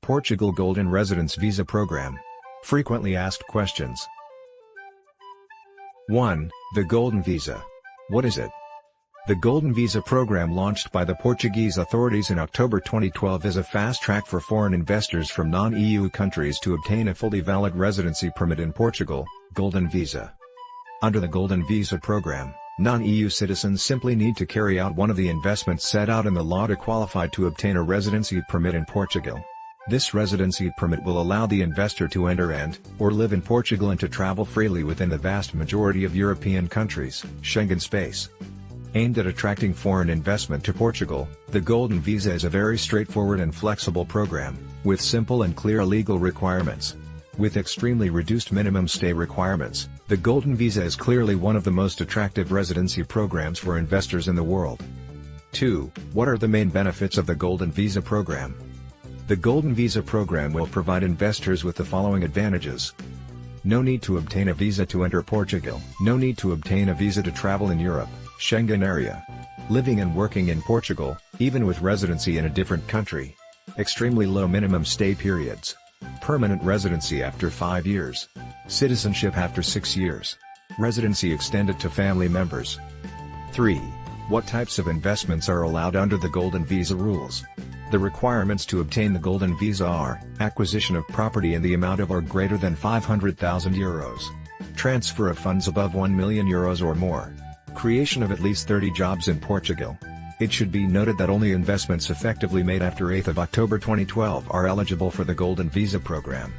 Portugal Golden Residence Visa Program. Frequently asked questions. 1. The Golden Visa. What is it? The Golden Visa program, launched by the Portuguese authorities in October 2012, is a fast track for foreign investors from non-EU countries to obtain a fully valid residency permit in Portugal, Golden Visa. Under the Golden Visa program, non-EU citizens simply need to carry out one of the investments set out in the law to qualify to obtain a residency permit in Portugal. This residency permit will allow the investor to enter or live in Portugal and to travel freely within the vast majority of European countries, Schengen space. Aimed at attracting foreign investment to Portugal, the Golden Visa is a very straightforward and flexible program, with simple and clear legal requirements. With extremely reduced minimum stay requirements, the Golden Visa is clearly one of the most attractive residency programs for investors in the world. 2. What are the main benefits of the Golden Visa program? The Golden Visa program will provide investors with the following advantages. No need to obtain a visa to enter Portugal. No need to obtain a visa to travel in Europe, Schengen area. Living and working in Portugal, even with residency in a different country. Extremely low minimum stay periods. Permanent residency after 5 years. Citizenship after 6 years. Residency extended to family members. 3. What types of investments are allowed under the Golden Visa rules? The requirements to obtain the Golden Visa are: acquisition of property in the amount of or greater than €500,000. Transfer of funds above €1 million or more. Creation of at least 30 jobs in Portugal. It should be noted that only investments effectively made after 8 October 2012 are eligible for the Golden Visa program.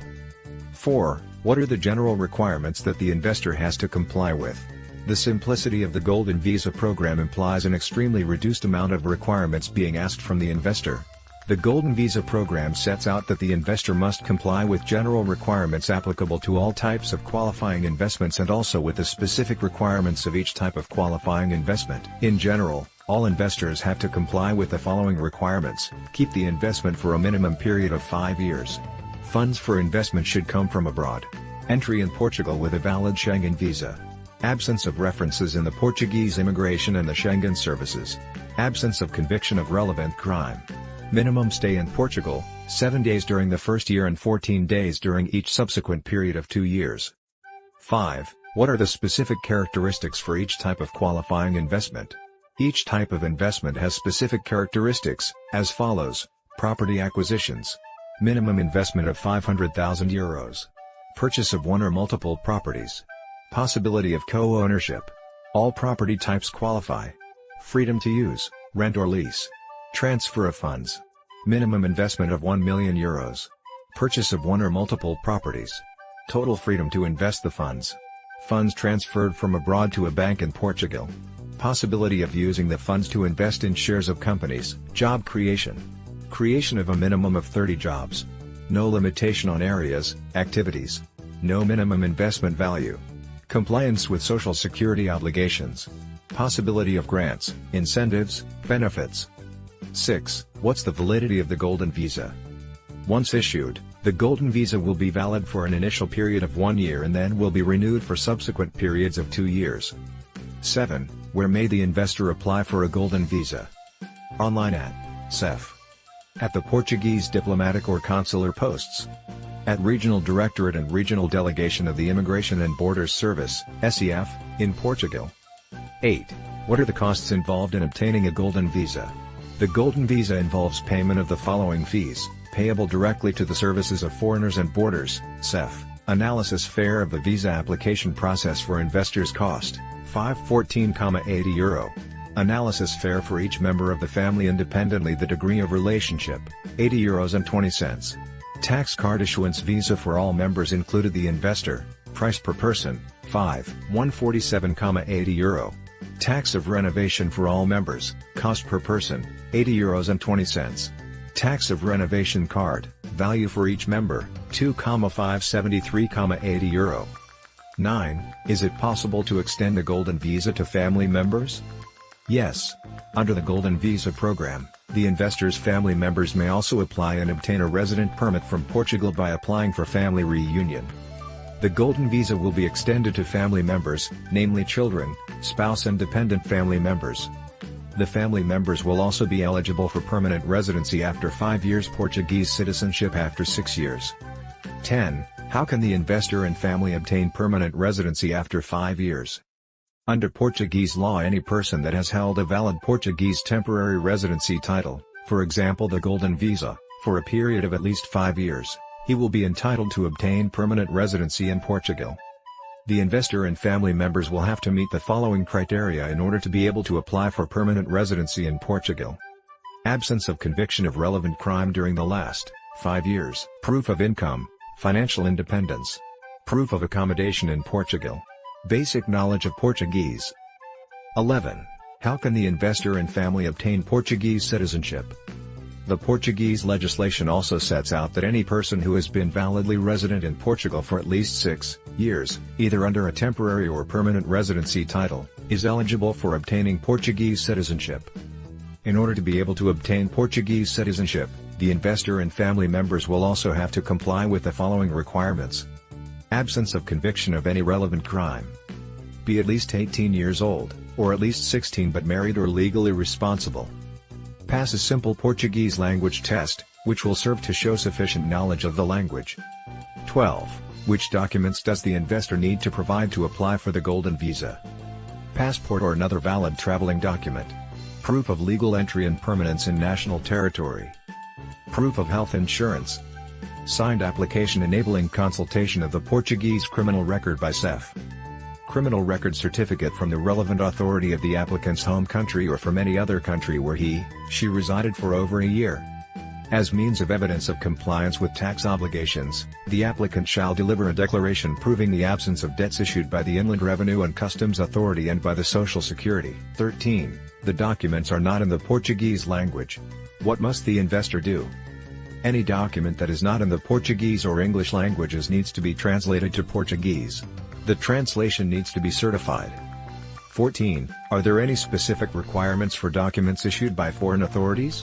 4. What are the general requirements that the investor has to comply with? The simplicity of the Golden Visa program implies an extremely reduced amount of requirements being asked from the investor. The Golden Visa program sets out that the investor must comply with general requirements applicable to all types of qualifying investments and also with the specific requirements of each type of qualifying investment. In general, all investors have to comply with the following requirements: keep the investment for a minimum period of 5 years. Funds for investment should come from abroad. Entry in Portugal with a valid Schengen visa. Absence of references in the Portuguese immigration and the Schengen services. Absence of conviction of relevant crime. Minimum stay in Portugal, 7 days during the first year and 14 days during each subsequent period of 2 years. 5. What are the specific characteristics for each type of qualifying investment? Each type of investment has specific characteristics, as follows: property acquisitions. Minimum investment of €500,000. Purchase of one or multiple properties. Possibility of co-ownership. All property types qualify. Freedom to use, rent or lease. Transfer of funds. Minimum investment of €1 million. Purchase of one or multiple properties. Total freedom to invest the funds. Funds transferred from abroad to a bank in Portugal. Possibility of using the funds to invest in shares of companies. Job creation. Creation of a minimum of 30 jobs. No limitation on areas, activities. No minimum investment value. Compliance with Social Security obligations. Possibility of grants, incentives, benefits. 6. What's the validity of the Golden Visa? Once issued, the Golden Visa will be valid for an initial period of 1 year and then will be renewed for subsequent periods of 2 years. 7. Where may the investor apply for a Golden Visa? Online at CEF. At the Portuguese diplomatic or consular posts. At Regional Directorate and Regional Delegation of the Immigration and Borders Service, SEF, in Portugal. 8. What are the costs involved in obtaining a Golden Visa? The Golden Visa involves payment of the following fees, payable directly to the Services of Foreigners and Borders, CEF. Analysis fare of the visa application process for investors cost, €514,80. Analysis fare for each member of the family independently the degree of relationship, €80.20. Tax card issuance visa for all members included the investor, price per person, €147,80. Tax of renovation for all members, cost per person, €80.20. Tax of renovation card, value for each member, €2,573,80. 9. Is it possible to extend the Golden Visa to family members? Yes. Under the Golden Visa program, the investor's family members may also apply and obtain a resident permit from Portugal by applying for family reunion. The Golden Visa will be extended to family members, namely children, spouse and dependent family members. The family members will also be eligible for permanent residency after 5 years, Portuguese citizenship after 6 years. 10. How can the investor and family obtain permanent residency after 5 years? Under Portuguese law, any person that has held a valid Portuguese temporary residency title, for example the Golden Visa, for a period of at least 5 years, he will be entitled to obtain permanent residency in Portugal. The investor and family members will have to meet the following criteria in order to be able to apply for permanent residency in Portugal. Absence of conviction of relevant crime during the last 5 years. Proof of income, financial independence. Proof of accommodation in Portugal. Basic knowledge of Portuguese. 11. How can the investor and family obtain Portuguese citizenship? The Portuguese legislation also sets out that any person who has been validly resident in Portugal for at least 6 years, either under a temporary or permanent residency title, is eligible for obtaining Portuguese citizenship. In order to be able to obtain Portuguese citizenship, the investor and family members will also have to comply with the following requirements. Absence of conviction of any relevant crime. Be at least 18 years old, or at least 16 but married or legally responsible. Pass a simple Portuguese language test, which will serve to show sufficient knowledge of the language. 12. Which documents does the investor need to provide to apply for the Golden Visa? Passport or another valid traveling document. Proof of legal entry and permanence in national territory. Proof of health insurance. Signed application enabling consultation of the Portuguese criminal record by CEF. Criminal record certificate from the relevant authority of the applicant's home country or from any other country where she resided for over a year. As means of evidence of compliance with tax obligations, the applicant shall deliver a declaration proving the absence of debts issued by the Inland Revenue and Customs Authority and by the Social Security. 13. The documents are not in the Portuguese language. What must the investor do? Any document that is not in the Portuguese or English languages needs to be translated to Portuguese. The translation needs to be certified. 14. Are there any specific requirements for documents issued by foreign authorities?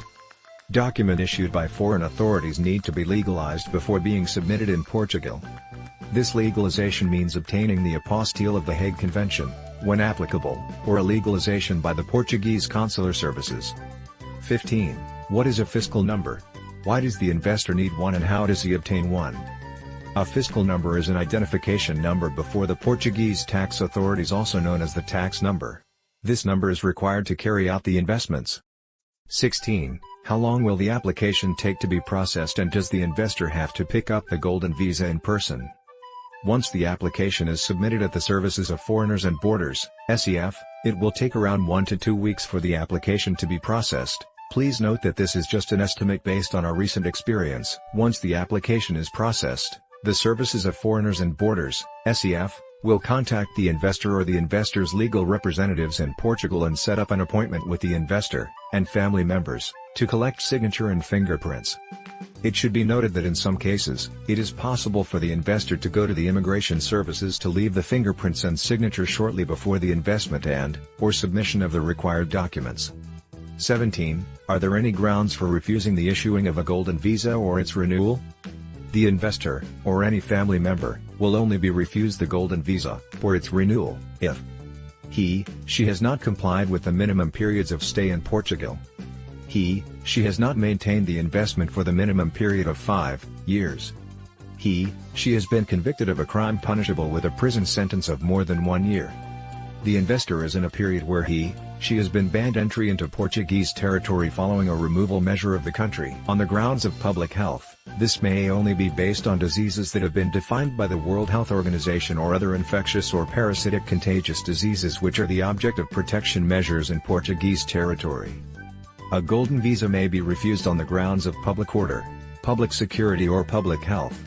Document issued by foreign authorities need to be legalized before being submitted in Portugal. This legalization means obtaining the apostille of the Hague Convention, when applicable, or a legalization by the Portuguese consular services. 15. What is a fiscal number? Why does the investor need one and how does he obtain one? A fiscal number is an identification number before the Portuguese tax authorities, also known as the tax number. This number is required to carry out the investments. 16. How long will the application take to be processed and does the investor have to pick up the Golden Visa in person? Once the application is submitted at the Services of Foreigners and Borders, SEF, it will take around 1 to 2 weeks for the application to be processed. Please note that this is just an estimate based on our recent experience. Once the application is processed, the Services of Foreigners and Borders, SEF, will contact the investor or the investor's legal representatives in Portugal and set up an appointment with the investor and family members to collect signature and fingerprints. It should be noted that in some cases, it is possible for the investor to go to the immigration services to leave the fingerprints and signature shortly before the investment or submission of the required documents. 17. Are there any grounds for refusing the issuing of a Golden Visa or its renewal? The investor, or any family member, will only be refused the Golden Visa, or its renewal, if she has not complied with the minimum periods of stay in Portugal. She has not maintained the investment for the minimum period of 5 years. She has been convicted of a crime punishable with a prison sentence of more than 1 year. The investor is in a period where she has been banned entry into Portuguese territory following a removal measure of the country on the grounds of public health. This may only be based on diseases that have been defined by the World Health Organization or other infectious or parasitic contagious diseases which are the object of protection measures in Portuguese territory. A Golden Visa may be refused on the grounds of public order, public security or public health.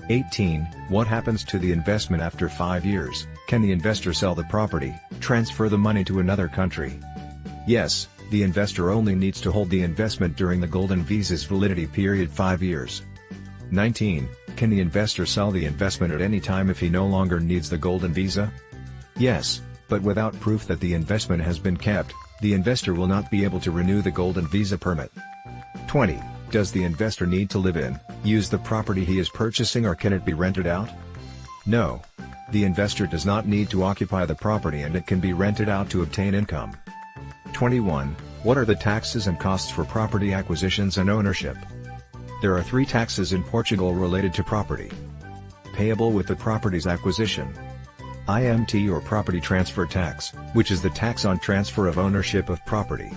18. What happens to the investment after 5 years? Can the investor sell the property, transfer the money to another country? Yes, the investor only needs to hold the investment during the Golden Visa's validity period 5 years. 19. Can the investor sell the investment at any time if he no longer needs the Golden Visa? Yes, but without proof that the investment has been kept, the investor will not be able to renew the Golden Visa permit. 20. Does the investor need to live in, use the property he is purchasing or can it be rented out? No. The investor does not need to occupy the property and it can be rented out to obtain income. 21. What are the taxes and costs for property acquisitions and ownership? There are 3 taxes in Portugal related to property. Payable with the property's acquisition. IMT or property transfer tax, which is the tax on transfer of ownership of property.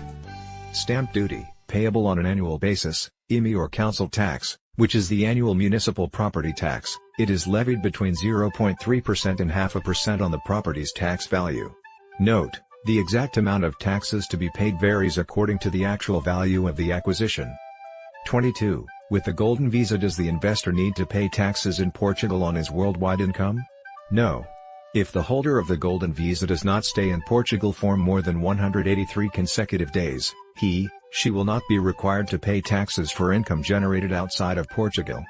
Stamp duty, payable on an annual basis. IMI or council tax, which is the annual municipal property tax. It is levied between 0.3% and 0.5% on the property's tax value. Note: the exact amount of taxes to be paid varies according to the actual value of the acquisition. 22. With the Golden Visa, does the investor need to pay taxes in Portugal on his worldwide income? No. If the holder of the Golden Visa does not stay in Portugal for more than 183 consecutive days, he/she will not be required to pay taxes for income generated outside of Portugal.